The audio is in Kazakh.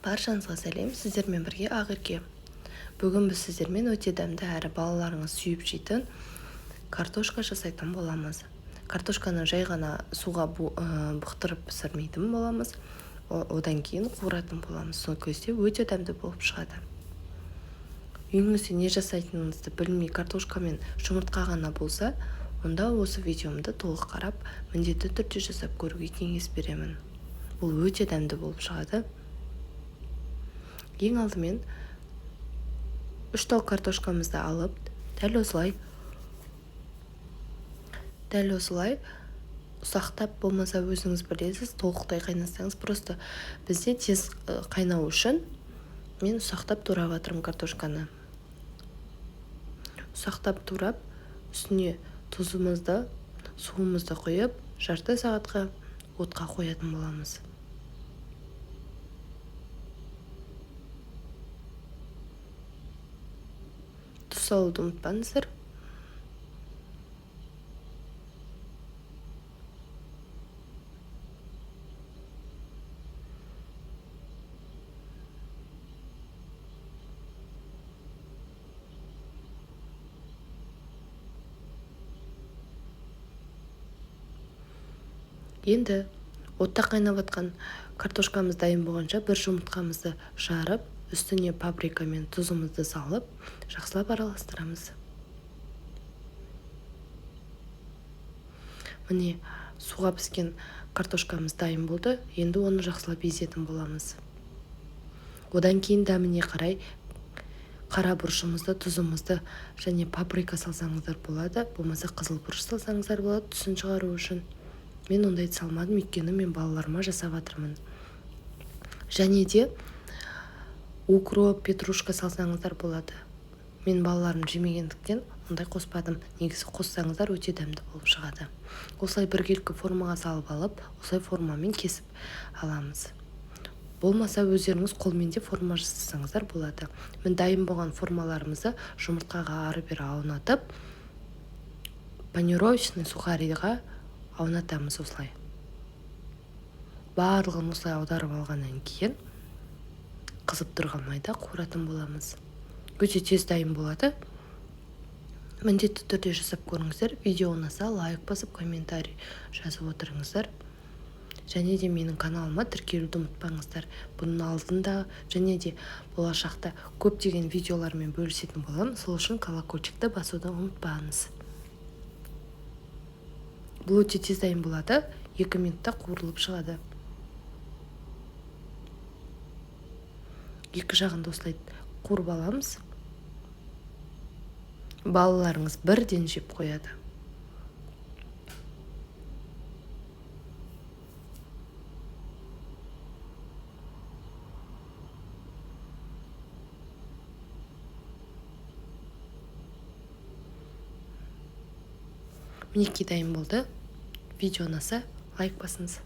Баршаңызға сәлем, сіздермен бірге Ақерке. Бүгін біз сіздермен өте дәмді әрі балаларыңыз сүйіп жейтін картошка жасайтын боламыз. Картошканы жай ғана суға бұқтырып пісірмейтін боламыз. Одан кейін қуыратын боламыз. Сол кезде өте дәмді болып шығады. Үйіңізде не жасайтыныңызды білмей картошка мен жұмыртқа ғана болса, онда осы видеомды толық қарап, міндетті түрде жасап көруге кеңес беремін. Бұл өте дәмді болып шығады. Ең алдымен 3 тал картошкамызды алып, дәл осылай ұсақтап, болмаса өзіңіз білесіз, толықтай қайнасаңыз, просто бізде тез қайнау үшін мен ұсақтап турап жатырмын картошканы. Ұсақтап турап, үстіне тұзымызды, суымызды құйып, жарты сағатқа отқа қоятын боламыз. Тұз салуды ұмытпаңыздар. Енді отта қайнап жатқан картошкамыз дайын болғанша бір жұмыртқамызды жарып, үстіне паприка мен тұзымызды салып, жақсылап араластырамыз. Міне, суға піскен картошкамыз дайын болды. Енді оны жақсылап езетін боламыз. Одан кейін дәміне қарай қара бұрышымызды, тұзымызды және паприка салсаңыздар болады. Болмаса қызыл бұрыш салсаңыздар болады, түсін шығару үшін. Мен ондайды салмадым, өйткені мен балаларыма жасап жатырмын. Және де укроп, петрушка салсаңыздар болады. Мен балаларым жемегендіктен ондай қоспадым. Негізі қоссаңыздар өте дәмді болып шығады. Осылай біркелкі формаға салып алып, осылай формамен кесіп аламыз. Болмаса өздеріңіз қолмен де форма жасасаңыздар болады. Мен дайын болған формаларымызды жұмыртқаға ары-бері аунатып, панировочный сухариға аунатамыз осылай. Барлығын осылай аударып алғаннан кейін қызып тұрған майда қуыратын боламыз. Өте тез дайын болады. Міндетті түрде жасап көріңіздер. Видео ұнаса лайк басып, комментарий жазып отырыңыздар. Және де менің каналыма тіркелуді ұмытпаңыздар. Бұның алдында және де болашақта көптеген видеолармен бөлісетін боламын. Сол үшін колокольчикті басуды ұмытпаңыз. Бұл өте тез дайын болады. 2 минутта қуырылып шығады. Екі жағында осылай қуырып аламыз. Балаларыңыз бірден жеп қояды. Мінекей дайын болды. Видео ұнаса лайк басыңыз.